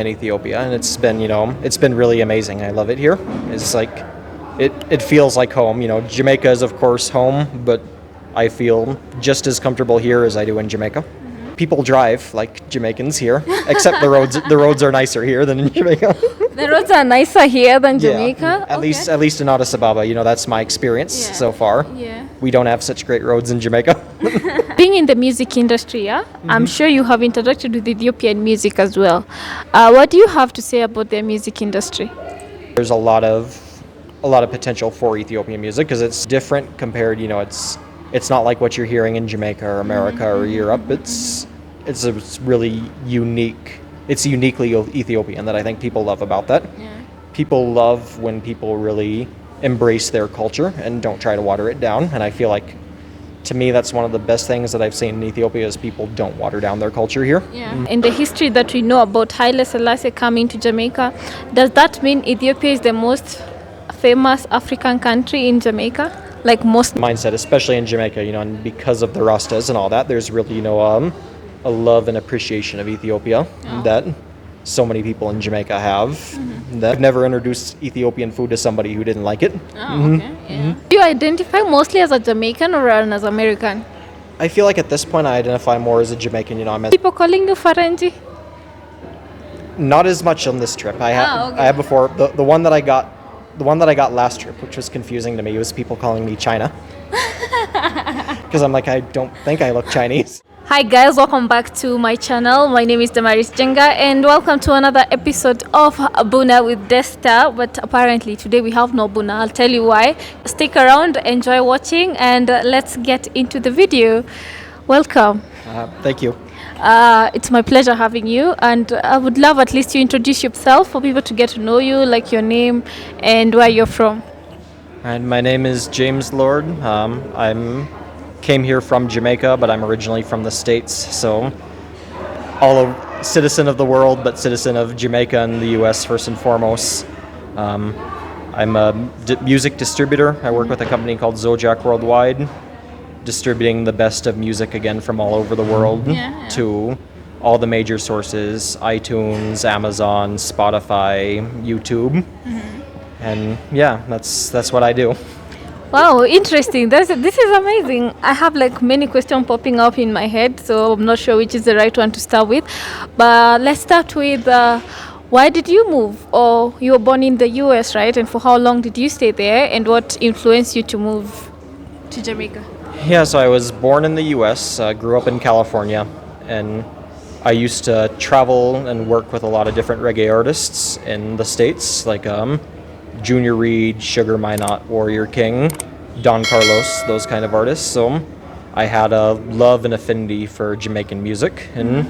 in Ethiopia, and it's been really amazing. I love it here. It's like it feels like home. Jamaica is of course home, but I feel just as comfortable here as I do in Jamaica. People drive like Jamaicans here, except the roads are nicer here than in Jamaica. The roads are nicer here than Jamaica. At least in Addis Ababa, that's my experience so far. Yeah. We don't have such great roads in Jamaica. Being in the music industry, I'm sure you have interacted with Ethiopian music as well. What do you have to say about their music industry? There's a lot of potential for Ethiopian music because it's different compared. It's not like what you're hearing in Jamaica or America or Europe. It's really unique. It's uniquely Ethiopian that I think people love about that. Yeah. People love when people really embrace their culture and don't try to water it down. And I feel like, to me, that's one of the best things that I've seen in Ethiopia is people don't water down their culture here. Yeah. In the history that we know about Haile Selassie coming to Jamaica, does that mean Ethiopia is the most famous African country in Jamaica? Like most mindset, especially in Jamaica, and because of the Rastas and all that, there's really, a love and appreciation of Ethiopia that so many people in Jamaica have. That I've never introduced Ethiopian food to somebody who didn't like it. Do you identify mostly as a Jamaican or as American? I feel like at this point I identify more as a Jamaican. People calling you Farenti? Not as much on this trip. I had before the one that I got. The one that I got last trip, which was confusing to me, was people calling me China. Because I'm like, I don't think I look Chinese. Hi guys, welcome back to my channel. My name is Damaris Jenga and welcome to another episode of Buna with Desta. But apparently today we have no Buna. I'll tell you why. Stick around, enjoy watching, and let's get into the video. Welcome. Thank you. It's my pleasure having you, and I would love at least you introduce yourself for people to get to know you, like your name and where you're from. And my name is James Lord. Came here from Jamaica, but I'm originally from the States, so citizen of the world, but citizen of Jamaica and the U.S. first and foremost. I'm a music distributor. I work with a company called Zodiac Worldwide, distributing the best of music again from all over the world to all the major sources: iTunes, Amazon, Spotify, YouTube. And that's what I do. Wow, interesting. This is amazing. I have like many questions popping up in my head, so I'm not sure which is the right one to start with. But let's start with why did you move? Or you were born in the US, right? And for how long did you stay there? And what influenced you to move to Jamaica? Yeah, so I was born in the U.S., grew up in California, and I used to travel and work with a lot of different reggae artists in the States, like Junior Reid, Sugar Minot, Warrior King, Don Carlos, those kind of artists. So I had a love and affinity for Jamaican music, and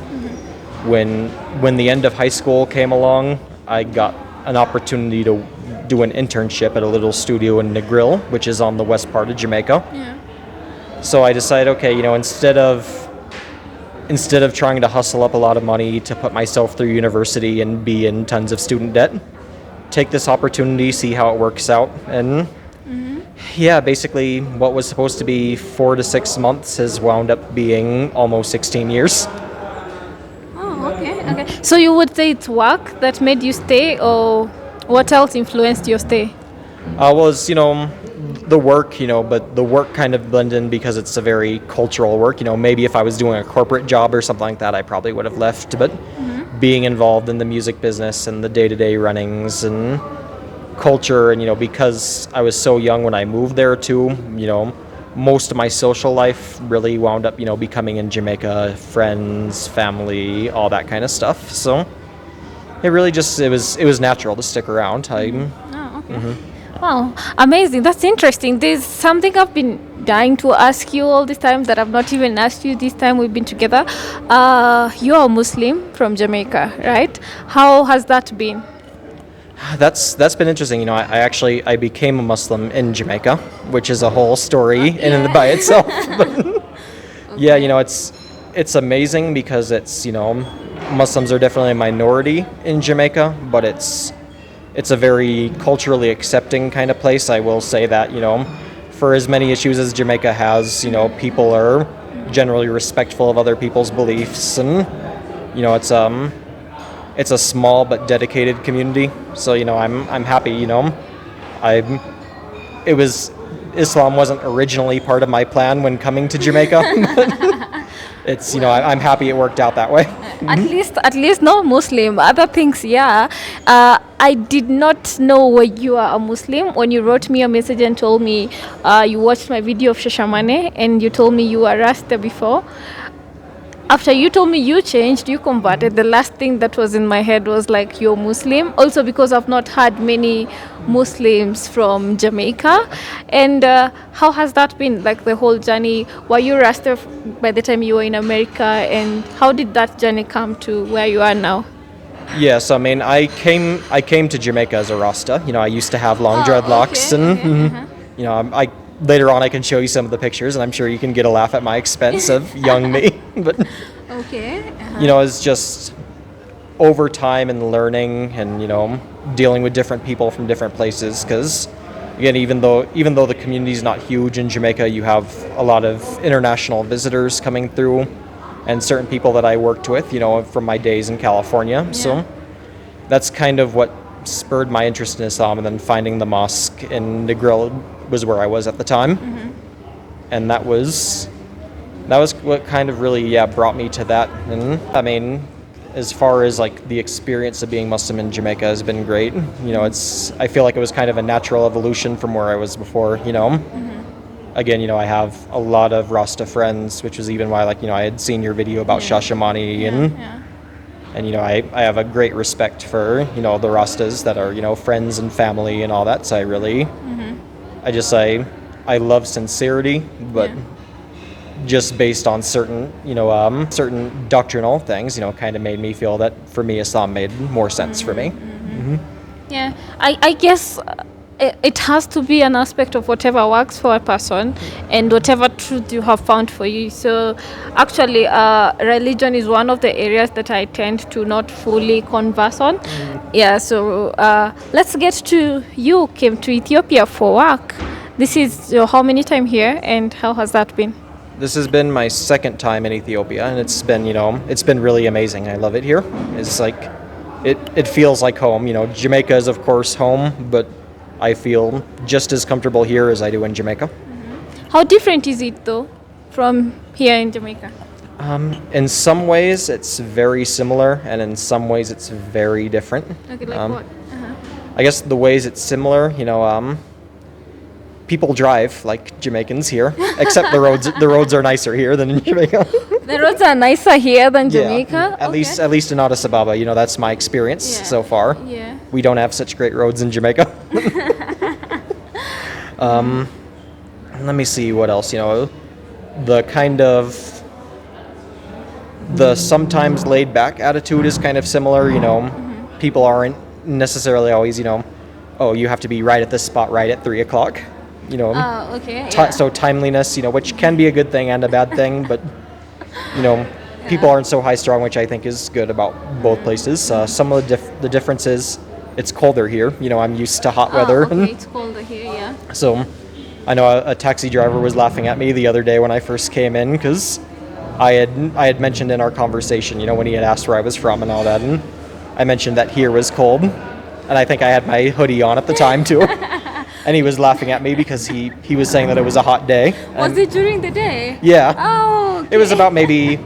when the end of high school came along, I got an opportunity to do an internship at a little studio in Negril, which is on the west part of Jamaica. Yeah. So I decided, okay, instead of trying to hustle up a lot of money to put myself through university and be in tons of student debt, take this opportunity, see how it works out. And basically what was supposed to be 4 to 6 months has wound up being almost 16 years. Oh, okay. So you would say it's work that made you stay, or what else influenced your stay? Was, the work, but the work kind of blended in because it's a very cultural work. Maybe if I was doing a corporate job or something like that, I probably would have left. But being involved in the music business and the day-to-day runnings and culture, and because I was so young when I moved there too, most of my social life really wound up, becoming in Jamaica, friends, family, all that kind of stuff. So it really it was natural to stick around. Wow, amazing. That's interesting. There's something I've been dying to ask you all this time that I've not even asked you this time we've been together. You're a Muslim from Jamaica, right? How has that been? That's been interesting. I became a Muslim in Jamaica, which is a whole story in and by itself. But it's amazing because it's, Muslims are definitely a minority in Jamaica, but it's a very culturally accepting kind of place. I will say that, for as many issues as Jamaica has, people are generally respectful of other people's beliefs, and it's a small but dedicated community. So I'm happy. I'm. It was Islam wasn't originally part of my plan when coming to Jamaica. It's I'm happy it worked out that way. At least not Muslim. Other things, yeah. I did not know you are a Muslim when you wrote me a message and told me you watched my video of Shashamane and you told me you were Rasta before. After you told me you changed, you converted, the last thing that was in my head was like you're Muslim. Also because I've not had many Muslims from Jamaica. And how has that been, like the whole journey? Were you Rasta by the time you were in America? And how did that journey come to where you are now? Yes, I mean, I came to Jamaica as a Rasta. I used to have long dreadlocks, and I later on I can show you some of the pictures, and I'm sure you can get a laugh at my expense of young me. But it's just over time and learning, and dealing with different people from different places. Because again, even though the community is not huge in Jamaica, you have a lot of international visitors coming through, and certain people that I worked with, from my days in California. Yeah. So that's kind of what spurred my interest in Islam, and then finding the mosque in Negril was where I was at the time. And that was what kind of really brought me to that. And I mean, as far as like the experience of being Muslim in Jamaica has been great. I feel like it was kind of a natural evolution from where I was before. Again, I have a lot of Rasta friends, which was even why I had seen your video about Shashamane, and I have a great respect for the Rastas that are friends and family and all that. So I really I love sincerity, but just based on certain certain doctrinal things kind of made me feel that for me Islam made more sense for me. Yeah, I guess it has to be an aspect of whatever works for a person and whatever truth you have found for you. So actually religion is one of the areas that I tend to not fully converse on. Yeah, so let's get to, you came to Ethiopia for work. This is your how many time here, and how has that been? This has been my second time in Ethiopia, and it's been it's been really amazing. I love it here. It's like it feels like home. Jamaica is of course home, but I feel just as comfortable here as I do in Jamaica. How different is it though from here in Jamaica? In some ways it's very similar, and in some ways it's very different. Okay, like what? I guess the ways it's similar, people drive like Jamaicans here, except the roads are nicer here than in Jamaica. The roads are nicer here than Jamaica? At least in Addis Ababa, that's my experience so far. Yeah. We don't have such great roads in Jamaica. Let me see what else, the kind of the sometimes laid back attitude is kind of similar, people aren't necessarily always, oh, you have to be right at this spot right at 3 o'clock. So timeliness, which can be a good thing and a bad thing, but people aren't so high strung, which I think is good about both places. Some of the differences, it's colder here. I'm used to hot weather. Okay, it's colder here, yeah. So I know a taxi driver was laughing at me the other day when I first came in, because I had mentioned in our conversation, when he had asked where I was from and all that, and I mentioned that here was cold, and I think I had my hoodie on at the time too. And he was laughing at me because he was saying that it was a hot day. Was it during the day? Yeah. Oh, okay. It was about maybe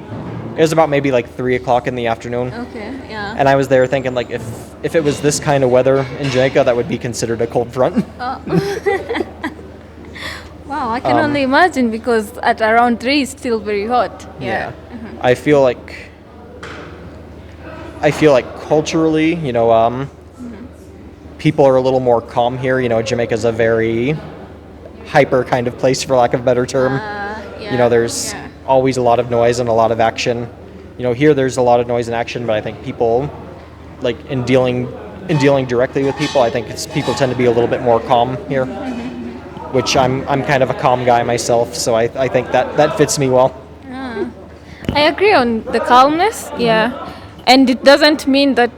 like 3 o'clock in the afternoon. Okay, yeah. And I was there thinking, like, if it was this kind of weather in Jamaica, that would be considered a cold front. Wow, I can only imagine, because at around 3 it's still very hot. Yeah. I feel like culturally, people are a little more calm here. Jamaica's a very hyper kind of place, for lack of a better term. There's always a lot of noise and a lot of action. Here there's a lot of noise and action, but I think people, like in dealing directly with people, I think people tend to be a little bit more calm here, which I'm kind of a calm guy myself, so I think that fits me well. I agree on the calmness, and it doesn't mean that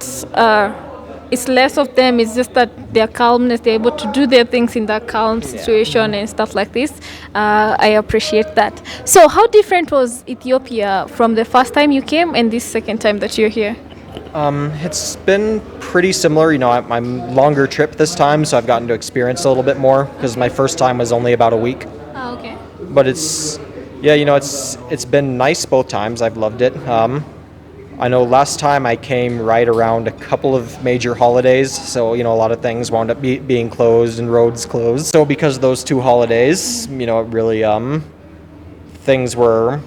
it's less of them, it's just that their calmness, they're able to do their things in that calm situation and stuff like this. I appreciate that. So how different was Ethiopia from the first time you came and this second time that you're here? It's been pretty similar. I'm longer trip this time, so I've gotten to experience a little bit more because my first time was only about a week. Oh, okay. But it's been nice both times. I've loved it. I know last time I came right around a couple of major holidays, so a lot of things wound up being closed and roads closed. So because of those two holidays, it really things were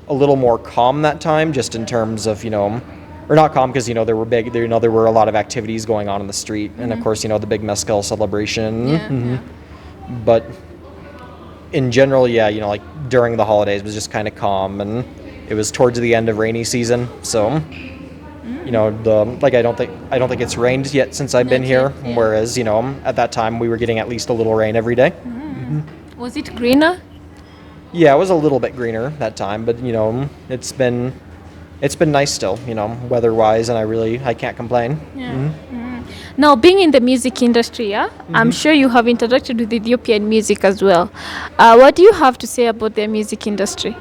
a little more calm that time, just in terms of or not calm because there were a lot of activities going on in the street, and of course the big mezcal celebration. Yeah, yeah. But in general, like during the holidays it was just kind of calm, and it was towards the end of rainy season, so I don't think it's rained yet since I've been Not here. yet, yeah. Whereas at that time we were getting at least a little rain every day. Was it greener? Yeah, it was a little bit greener that time, but it's been nice still, weather-wise, and I can't complain. Yeah. Now, being in the music industry, yeah, I'm sure you have interacted with Ethiopian music as well. What do you have to say about their music industry?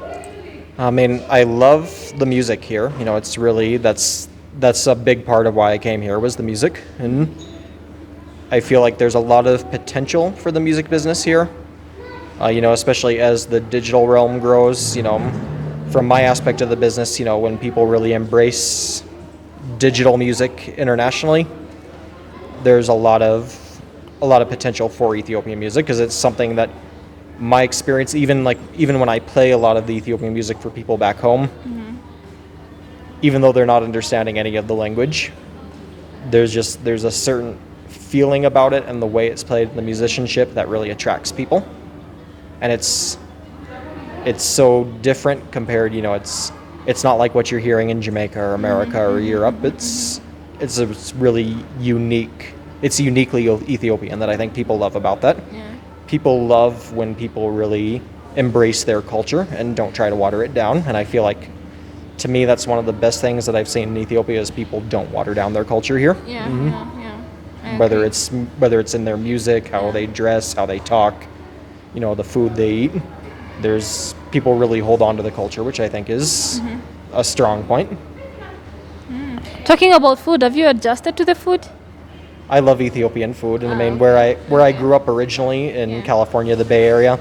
I mean, I love the music here. It's really that's a big part of why I came here, was the music, and I feel like there's a lot of potential for the music business here. Especially as the digital realm grows. From my aspect of the business, when people really embrace digital music internationally, there's a lot of potential for Ethiopian music, because it's something that my experience, even when I play a lot of the Ethiopian music for people back home, even though they're not understanding any of the language, there's a certain feeling about it and the way it's played, the musicianship, that really attracts people. And it's so different compared, it's not like what you're hearing in Jamaica or America or Europe. It's really unique. It's uniquely Ethiopian that I think people love about that. Yeah. People love when people really embrace their culture and don't try to water it down. And I feel like, to me, that's one of the best things that I've seen in Ethiopia, is people don't water down their culture here. Yeah, I Whether agree. it's in their music, how they dress, how they talk, the food they eat. There's people really hold on to the culture, which I think is a strong point. Talking about food, have you adjusted to the food? I love Ethiopian food, and I mean, okay. where I grew up originally in California, the Bay Area,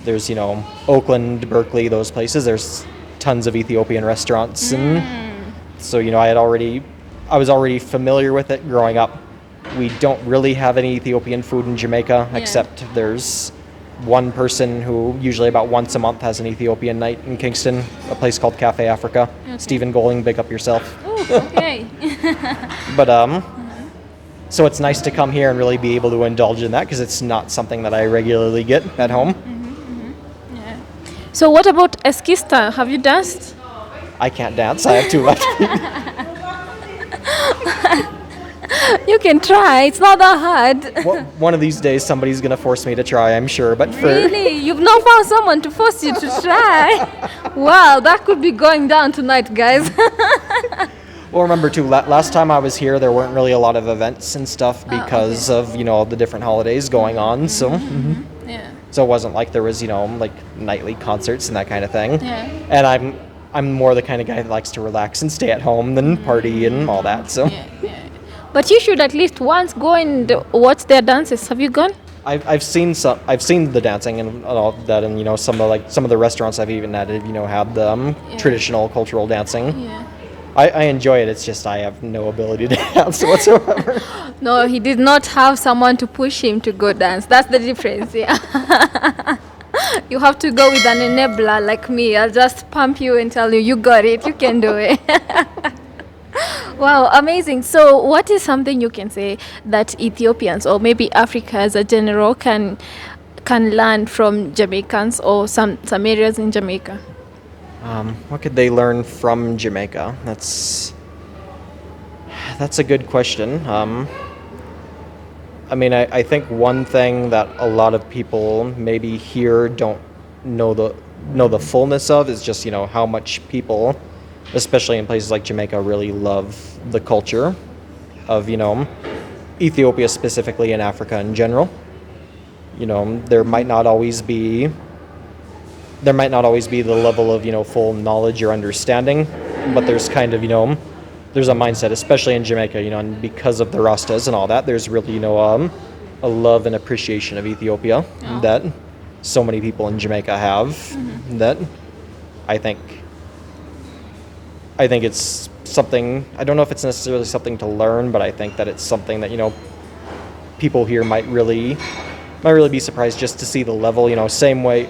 there's Oakland, Berkeley, those places. There's tons of Ethiopian restaurants, and so I was already familiar with it growing up. We don't really have any Ethiopian food in Jamaica, except there's one person who usually about once a month has an Ethiopian night in Kingston, a place called Cafe Africa. Okay. Stephen Goling, big up yourself. Oh, okay. But so it's nice to come here and really be able to indulge in that, because it's not something that I regularly get at home. Yeah. So what about Eskista? Have you danced? I can't dance. I have two left feet. You can try. It's not that hard. One of these days, somebody's going to force me to try, I'm sure. But Really? You've not found someone to force you to try? Wow, that could be going down tonight, guys. Well, remember too, last time I was here, there weren't really a lot of events and stuff because of the different holidays going on. So Yeah. so it wasn't like there was like nightly concerts and that kind of thing. Yeah. And I'm more the kind of guy that likes to relax and stay at home than party and all that. So Yeah. But you should at least once go and watch their dances. Have you gone? I've seen the dancing and all that, and some of the restaurants I've even had had the traditional cultural dancing. Yeah. I enjoy it. It's just I have no ability to dance whatsoever. No, he did not have someone to push him to go dance. That's the difference, yeah. You have to go with an enabler like me. I'll just pump you and tell you, you got it, you can do it. Wow, amazing. So what is something you can say that Ethiopians, or maybe Africa as a general, can learn from Jamaicans, or some areas in Jamaica? What could they learn from Jamaica? That's a good question. I mean, I think one thing that a lot of people maybe here don't know the fullness of is just how much people, especially in places like Jamaica, really love the culture of Ethiopia specifically, and Africa in general. There might not always be the level of full knowledge or understanding, but there's kind of there's a mindset, especially in Jamaica, and because of the Rastas and all that, there's really, a love and appreciation of Ethiopia that so many people in Jamaica have. That I think it's something. I don't know if it's necessarily something to learn, but I think that it's something that people here might really be surprised just to see the level. Same way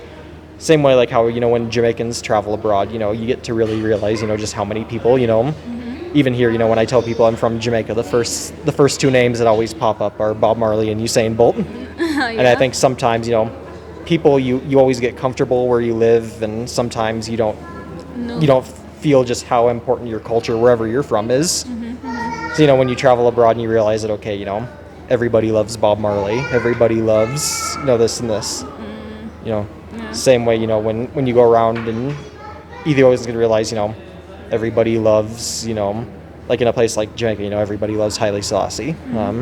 like how when Jamaicans travel abroad, you get to really realize just how many people even here, when I tell people I'm from Jamaica, the first two names that always pop up are Bob Marley and Usain Bolt. And I think sometimes, people you always get comfortable where you live, and sometimes you don't feel just how important your culture wherever you're from is. So when you travel abroad and you realize that everybody loves Bob Marley, everybody loves this and this. Same way when you go around, and Ethiopians can realize everybody loves, like in a place like Jamaica, everybody loves Haile Selassie. But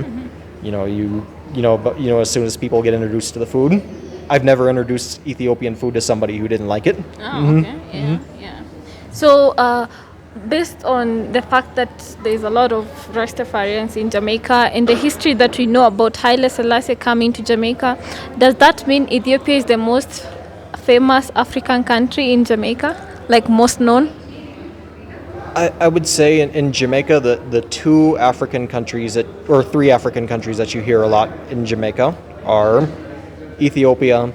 as soon as people get introduced to the food, I've never introduced Ethiopian food to somebody who didn't like it. Oh, okay. Yeah. So, based on the fact that there's a lot of Rastafarians in Jamaica and the history that we know about Haile Selassie coming to Jamaica, does that mean Ethiopia is the most famous African country in Jamaica, like most known? I would say in Jamaica, the two African countries or three African countries that you hear a lot in Jamaica are Ethiopia,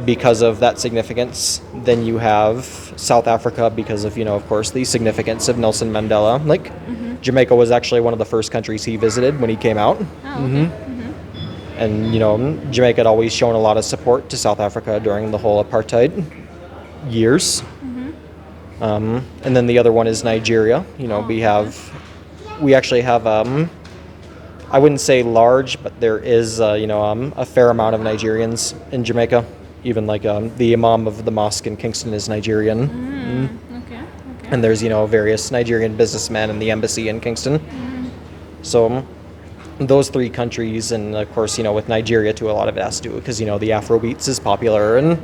because of that significance. Then you have South Africa because of, of course, the significance of Nelson Mandela. Like, Jamaica was actually one of the first countries he visited when he came out. Oh, okay. And, Jamaica had always shown a lot of support to South Africa during the whole apartheid years. And then the other one is Nigeria. We actually have, I wouldn't say large, but there is, a fair amount of Nigerians in Jamaica. Even like the imam of the mosque in Kingston is Nigerian. Okay. And there's, various Nigerian businessmen in the embassy in Kingston. So those three countries, and of course, with Nigeria too, a lot of it has to do because, the Afrobeats is popular. And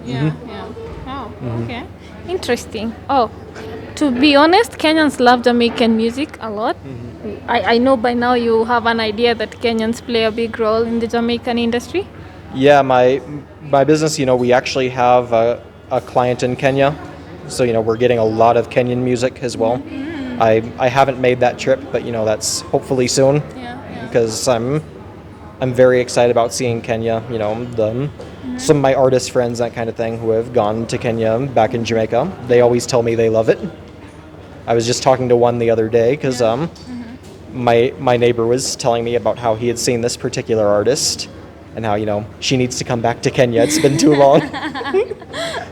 Oh, okay. Interesting. Oh, to be honest, Kenyans love Jamaican music a lot. I know by now you have an idea that Kenyans play a big role in the Jamaican industry. Yeah, my business, we actually have a client in Kenya. So, we're getting a lot of Kenyan music as well. I haven't made that trip, but, that's hopefully soon. Because I'm very excited about seeing Kenya, some of my artist friends, that kind of thing, who have gone to Kenya back in Jamaica, they always tell me they love it. I was just talking to one the other day because my neighbor was telling me about how he had seen this particular artist and how, she needs to come back to Kenya. It's been too long.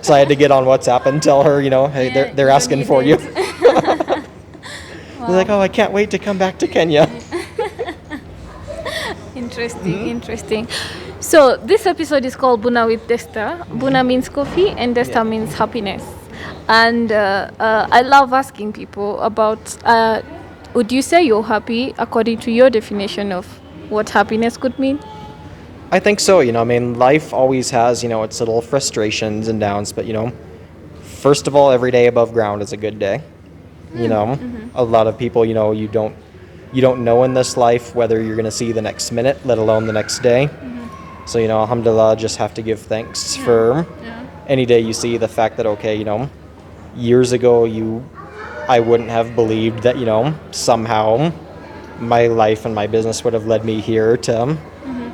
So I had to get on WhatsApp and tell her, hey, they're asking for you. They're like, oh, I can't wait to come back to Kenya. Interesting. So this episode is called Buna with Desta. Buna means coffee and Desta means happiness. And I love asking people about, would you say you're happy according to your definition of what happiness could mean? I think so. Life always has, its little frustrations and downs, but, first of all, every day above ground is a good day. A lot of people, you don't know in this life whether you're going to see the next minute, let alone the next day. So, alhamdulillah, just have to give thanks for any day you see the fact that, okay, years ago I wouldn't have believed that, somehow my life and my business would have led me here to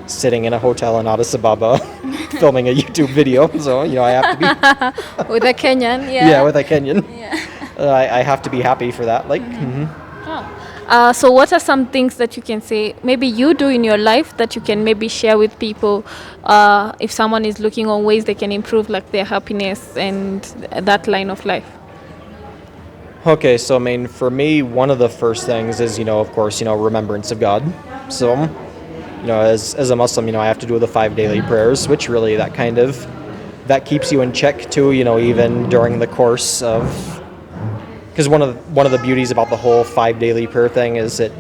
sitting in a hotel in Addis Ababa filming a YouTube video. So, I have to be... With a Kenyan, Yeah, with a Kenyan. I have to be happy for that. So what are some things that you can say maybe you do in your life that you can maybe share with people if someone is looking on ways they can improve like their happiness and that line of life? Okay, so for me, one of the first things is, of course, remembrance of God. So, as a Muslim, I have to do the 5 daily prayers, which really that keeps you in check too, even during the course of... Because one of the beauties about the whole 5 daily prayer thing is that,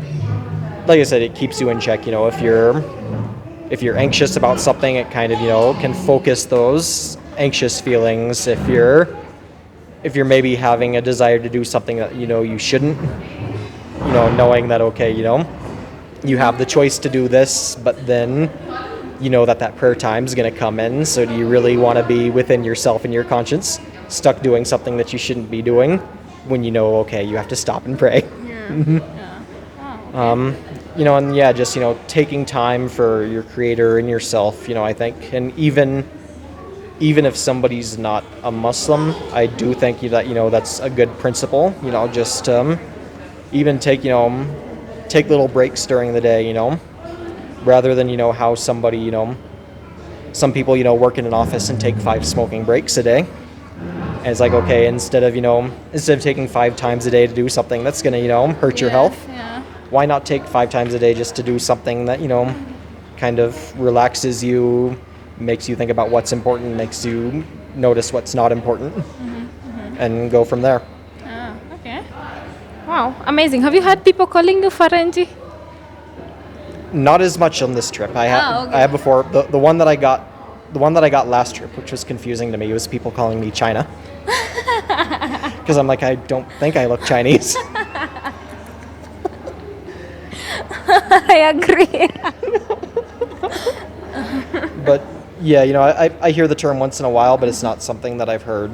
like I said, it keeps you in check. If you're anxious about something, it kind of can focus those anxious feelings. If you're maybe having a desire to do something that you shouldn't, knowing that, okay, you have the choice to do this, but then you know that prayer time is going to come in. So do you really want to be within yourself and your conscience, stuck doing something that you shouldn't be doing, when you know, okay, you have to stop and pray? And just taking time for your Creator and yourself. I think, and even if somebody's not a Muslim, I do think that that's a good principle. Just even take little breaks during the day. Rather than how somebody some people work in an office and take 5 smoking breaks a day. And it's like, okay, instead of taking 5 times a day to do something that's going to hurt your health, why not take 5 times a day just to do something that kind of relaxes you, makes you think about what's important, makes you notice what's not important, and go from there. Okay. Wow, amazing. Have you had people calling you Farenti? Not as much on this trip. I had before. The one that I got last trip, which was confusing to me, was people calling me China. Because I'm like, I don't think I look Chinese. I agree. But yeah, I hear the term once in a while, but it's not something that I've heard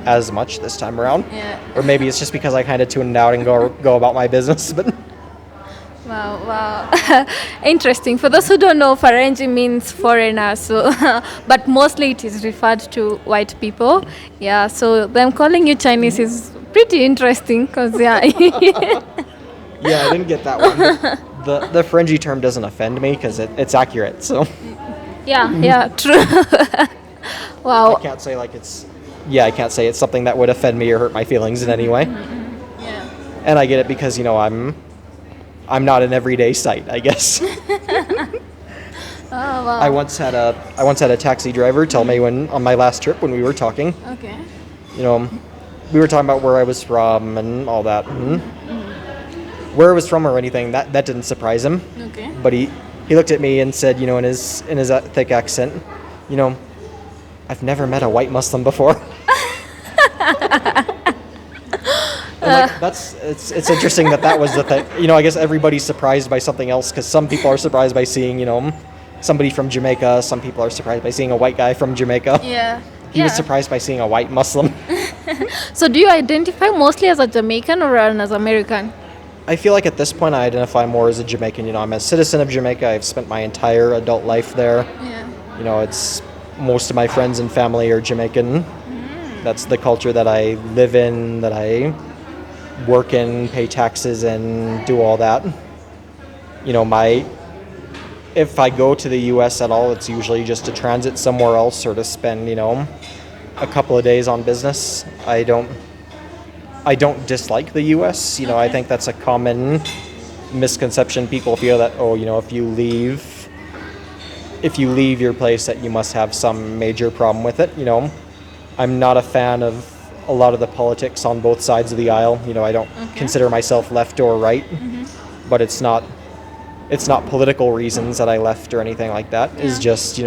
as much this time around. Yeah. Or maybe it's just because I kind of tuned out and go about my business. But Wow. Interesting. For those who don't know, Farenti means foreigner. So, but mostly it is referred to white people. Yeah. So them calling you Chinese is pretty interesting because yeah, I didn't get that one. The Ferengi term doesn't offend me because it's accurate. So. Yeah. True. Wow. I can't say I can't say it's something that would offend me or hurt my feelings in any way. Yeah. And I get it because I'm not an everyday sight, I guess. Wow. I once had a taxi driver tell me on my last trip when we were talking. Okay. We were talking about where I was from and all that. Where I was from or anything, that didn't surprise him. Okay. But he looked at me and said, in his thick accent, I've never met a white Muslim before. It's interesting that was the thing. I guess everybody's surprised by something else because some people are surprised by seeing, somebody from Jamaica. Some people are surprised by seeing a white guy from Jamaica. Yeah. He was surprised by seeing a white Muslim. So do you identify mostly as a Jamaican or as American? I feel like at this point I identify more as a Jamaican. I'm a citizen of Jamaica. I've spent my entire adult life there. Yeah. It's most of my friends and family are Jamaican. That's the culture that I live in, that I work in, pay taxes and do all that. If I go to the US at all, it's usually just to transit somewhere else or to spend, a couple of days on business. I don't dislike the US. I think that's a common misconception. People feel that, if you leave your place that you must have some major problem with it. I'm not a fan of a lot of the politics on both sides of the aisle. I don't consider myself left or right, but it's not political reasons that I left or anything like that. Yeah. It's just,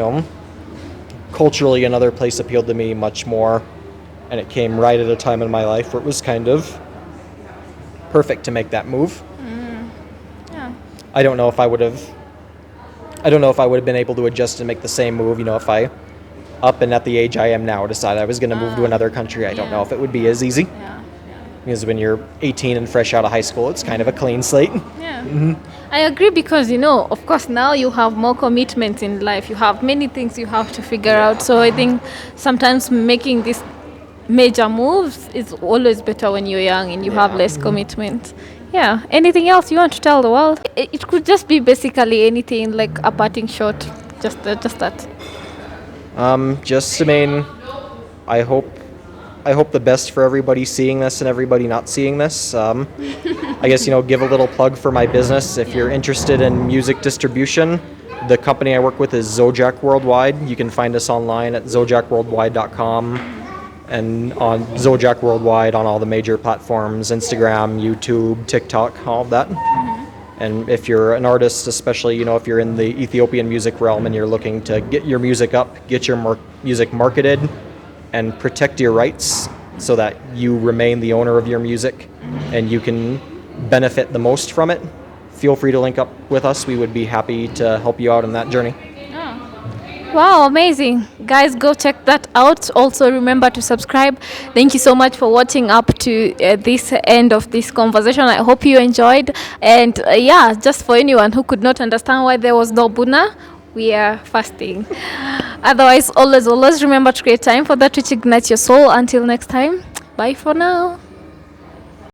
culturally another place appealed to me much more, and it came right at a time in my life where it was kind of perfect to make that move. Yeah. I don't know if I would have been able to adjust and make the same move, if I, up and at the age I am now, decided I was going to move to another country. I don't know if it would be as easy. Yeah. Because when you're 18 and fresh out of high school, it's kind of a clean slate. Yeah. I agree because, of course, now you have more commitments in life. You have many things you have to figure out. So I think sometimes making these major moves is always better when you're young and you have less commitment. Yeah. Anything else you want to tell the world? It could just be basically anything, like a parting shot. Just that. I hope the best for everybody seeing this and everybody not seeing this. I guess, give a little plug for my business. If you're interested in music distribution, the company I work with is Zojak Worldwide. You can find us online at zojakworldwide.com and on Zojak Worldwide on all the major platforms, Instagram, YouTube, TikTok, all of that. And if you're an artist, especially, if you're in the Ethiopian music realm and you're looking to get your music up, get your music marketed, and protect your rights so that you remain the owner of your music and you can benefit the most from it, feel free to link up with us. We would be happy to help you out on that journey. Wow, amazing. Guys, go check that out. Also, remember to subscribe. Thank you so much for watching up to this end of this conversation. I hope you enjoyed. And yeah, just for anyone who could not understand why there was no Buna, we are fasting. Otherwise, always remember to create time for that which ignites your soul. Until next time, bye for now.